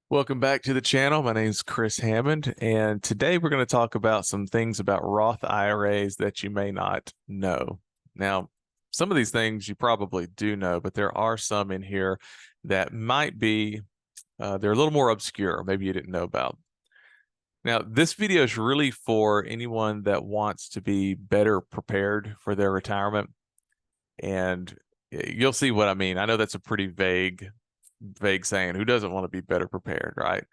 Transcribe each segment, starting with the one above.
Welcome back to the channel. My name is Chris Hammond, and today we're going to talk about some things about Roth IRAs that you may not know. Now, some of these things you probably do know, but there are some in here that might be, they're a little more obscure, maybe you didn't know about. Now, this video is really for anyone that wants to be better prepared for their retirement, and you'll see what I mean. I know that's a pretty vague saying. Who doesn't want to be better prepared, right?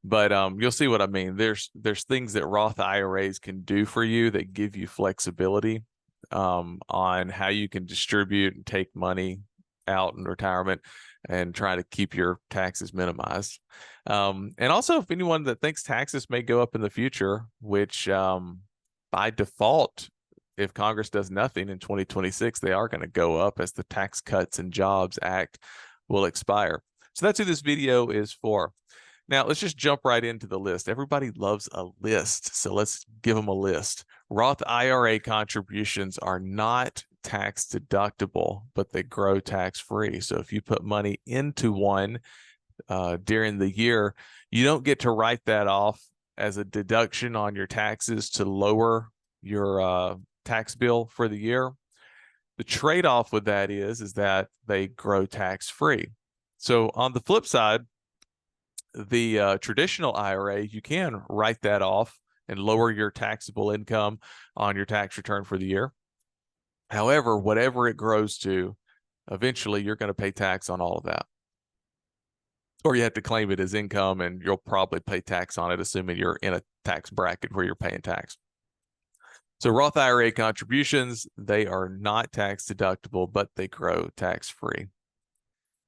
But you'll see what I mean. There's things that Roth IRAs can do for you that give you flexibility on how you can distribute and take money out in retirement and try to keep your taxes minimized. And also, if anyone that thinks taxes may go up in the future, which by default, if Congress does nothing in 2026, they are going to go up as the Tax Cuts and Jobs Act will expire. So that's who this video is for. Now, let's just jump right into the list. Everybody loves a list, so let's give them a list. Roth IRA contributions are not tax deductible, but they grow tax-free. So if you put money into one during the year, you don't get to write that off as a deduction on your taxes to lower your tax bill for the year. The trade-off with that is that they grow tax-free. So on the flip side, the traditional IRA, you can write that off and lower your taxable income on your tax return for the year. However, whatever it grows to, eventually you're going to pay tax on all of that. Or you have to claim it as income and you'll probably pay tax on it, assuming you're in a tax bracket where you're paying tax. So Roth IRA contributions, they are not tax deductible, but they grow tax-free.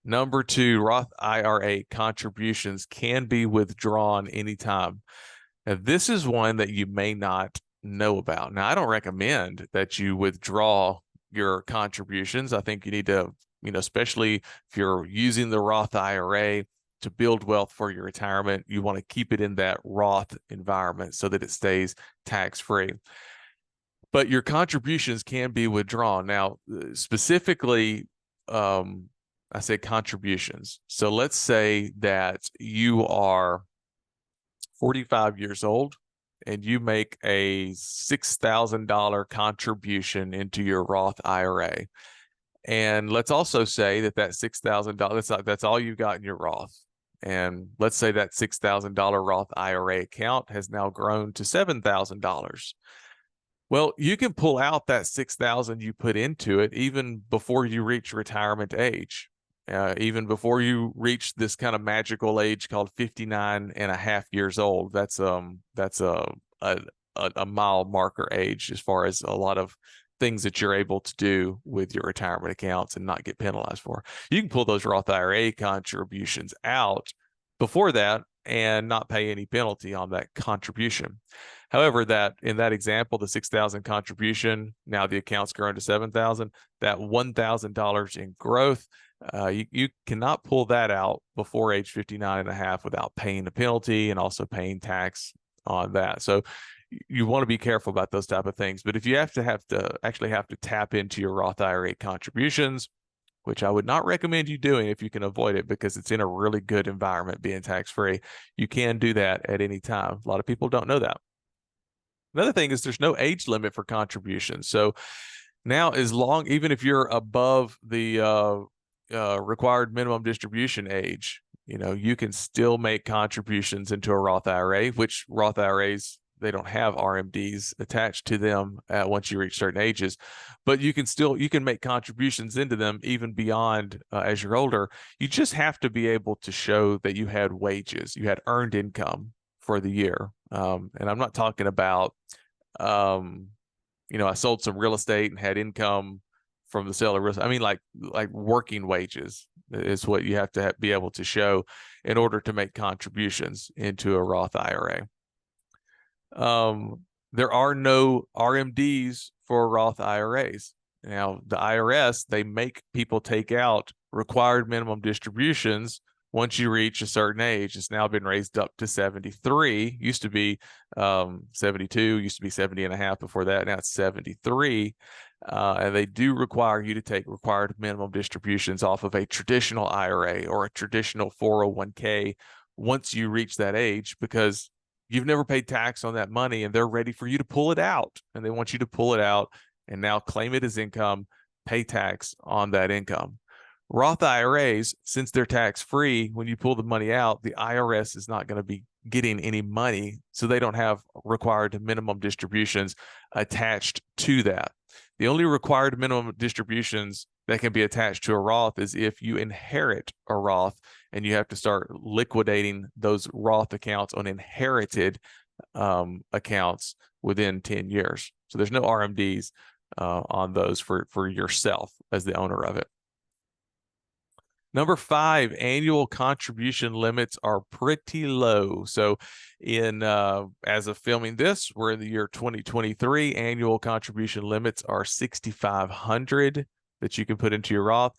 Number two, Roth IRA contributions can be withdrawn anytime. Now, this is one that you may not know about. Now, I don't recommend that you withdraw your contributions. I think you need to, especially if you're using the Roth IRA to build wealth for your retirement, you want to keep it in that Roth environment so that it stays tax-free. But your contributions can be withdrawn. Now, specifically, I say contributions. So let's say that you are 45 years old and you make a $6,000 contribution into your Roth IRA. And let's also say that $6,000, that's all you got in your Roth. And let's say that $6,000 Roth IRA account has now grown to $7,000. Well, you can pull out that $6,000 you put into it even before you reach retirement age. Even before you reach this kind of magical age called 59 and a half years old. That's a mile marker age as far as a lot of things that you're able to do with your retirement accounts and not get penalized for. You can pull those Roth IRA contributions out before that and not pay any penalty on that contribution. However, that in that example, the 6,000 contribution, now the account's grown to 7,000, that $1,000 in growth, you cannot pull that out before age 59 and a half without paying a penalty and also paying tax on that. So you want to be careful about those type of things. But if you have to actually tap into your Roth IRA contributions, which I would not recommend you doing if you can avoid it because it's in a really good environment being tax-free, you can do that at any time. A lot of people don't know that. Another thing is there's no age limit for contributions. So now, even if you're above the required minimum distribution age, you can still make contributions into a Roth IRA, which Roth IRAs, they don't have RMDs attached to them once you reach certain ages, but you can make contributions into them even beyond as you're older. You just have to be able to show that you had wages, you had earned income for the year. And I'm not talking about, I sold some real estate and had income from the sale of real estate. I mean, like working wages is what you have to be able to show in order to make contributions into a Roth IRA. There are no RMDs for Roth IRAs. Now, the IRS, they make people take out required minimum distributions once you reach a certain age. It's now been raised up to 73. Used to be 72, used to be 70 and a half before that. Now it's 73. And they do require you to take required minimum distributions off of a traditional IRA or a traditional 401k once you reach that age, because you've never paid tax on that money and they're ready for you to pull it out, and they want you to pull it out and now claim it as income, pay tax on that income. Roth IRAs, since they're tax free, when you pull the money out, the IRS is not going to be getting any money, so they don't have required minimum distributions attached to that. The only required minimum distributions that can be attached to a Roth is if you inherit a Roth, and you have to start liquidating those Roth accounts on inherited accounts within 10 years. So there's no RMDs on those for yourself as the owner of it. Number 5, annual contribution limits are pretty low. So as of filming this, we're in the year 2023. Annual contribution limits are $6,500 that you can put into your Roth.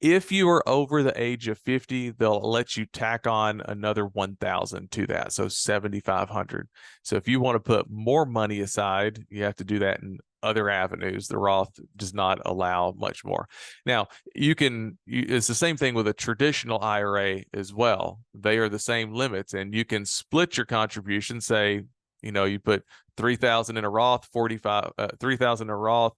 If you are over the age of 50, they'll let you tack on another 1,000 to that, so 7,500. So if you want to put more money aside, you have to do that in other avenues. The Roth does not allow much more. Now, it's the same thing with a traditional IRA as well. They are the same limits, and you can split your contribution. Say, you put 3,000 in a Roth, 3,000 in a Roth,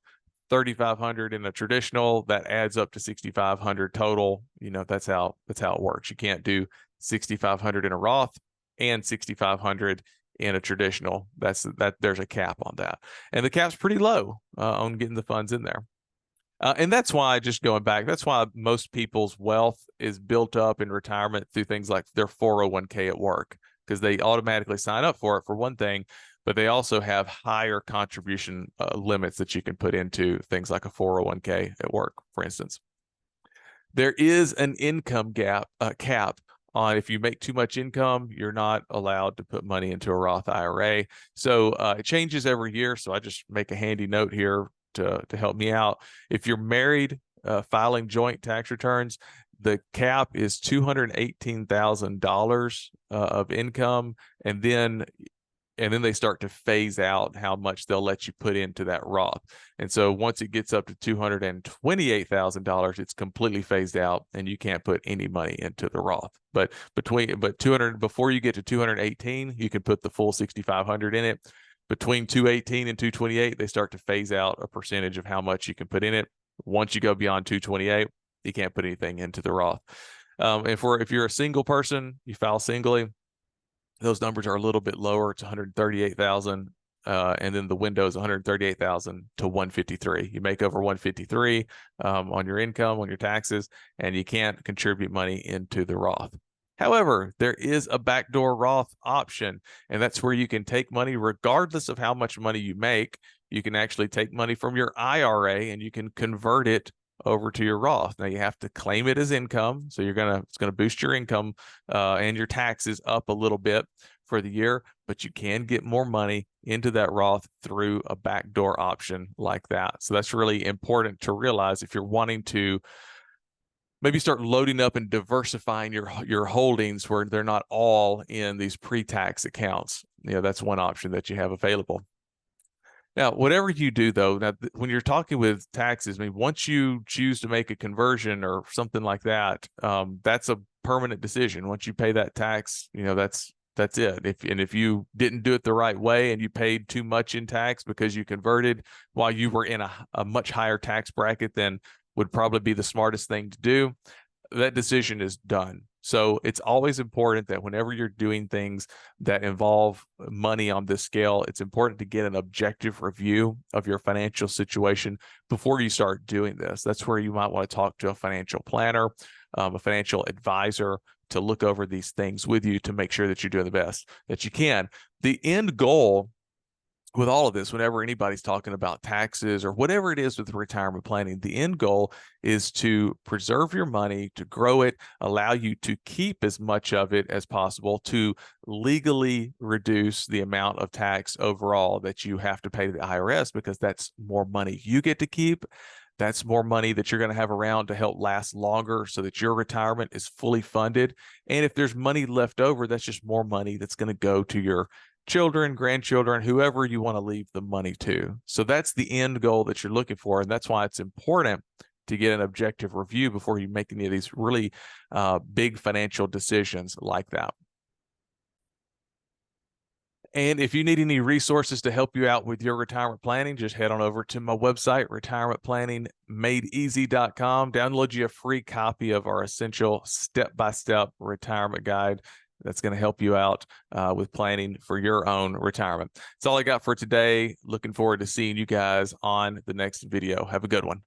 3,500 in a traditional. That adds up to 6,500 total. That's how it works. You can't do 6,500 in a Roth and 6,500 in a traditional. There's a cap on that, and the cap's pretty low on getting the funds in there. And that's why, just going back, that's why most people's wealth is built up in retirement through things like their 401k at work, because they automatically sign up for it, for one thing, but they also have higher contribution limits that you can put into things like a 401k at work, for instance. There is an income cap on, if you make too much income, you're not allowed to put money into a Roth IRA. So it changes every year. So I just make a handy note here to help me out. If you're married, filing joint tax returns, the cap is $218,000 of income, and then they start to phase out how much they'll let you put into that Roth. And so once it gets up to $228,000, it's completely phased out, and you can't put any money into the Roth. But before you get to 218, you can put the full 6,500 in it. Between 218 and 228, they start to phase out a percentage of how much you can put in it. Once you go beyond 228, you can't put anything into the Roth. If you're a single person, you file singly, those numbers are a little bit lower. It's 138,000, and then the window is 138,000 to 153. You make over 153 on your income, on your taxes, and you can't contribute money into the Roth. However, there is a backdoor Roth option, and that's where you can take money regardless of how much money you make. You can actually take money from your IRA and you can convert it over to your Roth. Now you have to claim it as income, so it's gonna boost your income and your taxes up a little bit for the year, but you can get more money into that Roth through a backdoor option like that. So that's really important to realize if you're wanting to maybe start loading up and diversifying your holdings where they're not all in these pre-tax accounts. That's one option that you have available. Now, whatever you do, though, when you're talking with taxes, once you choose to make a conversion or something like that, that's a permanent decision. Once you pay that tax, that's it. If you didn't do it the right way and you paid too much in tax because you converted while you were in a much higher tax bracket than would probably be the smartest thing to do, that decision is done. So it's always important that whenever you're doing things that involve money on this scale, it's important to get an objective review of your financial situation before you start doing this. That's where you might want to talk to a financial planner, a financial advisor, to look over these things with you to make sure that you're doing the best that you can. The end goal with all of this, whenever anybody's talking about taxes or whatever it is with retirement planning, the end goal is to preserve your money, to grow it, allow you to keep as much of it as possible, to legally reduce the amount of tax overall that you have to pay to the IRS, because that's more money you get to keep. That's more money that you're going to have around to help last longer so that your retirement is fully funded. And if there's money left over, that's just more money that's going to go to your children, grandchildren, whoever you want to leave the money to. So that's the end goal that you're looking for. And that's why it's important to get an objective review before you make any of these really big financial decisions like that. And if you need any resources to help you out with your retirement planning, just head on over to my website, retirementplanningmadeeasy.com. Download you a free copy of our essential step-by-step retirement guide that's going to help you out with planning for your own retirement. That's all I got for today. Looking forward to seeing you guys on the next video. Have a good one.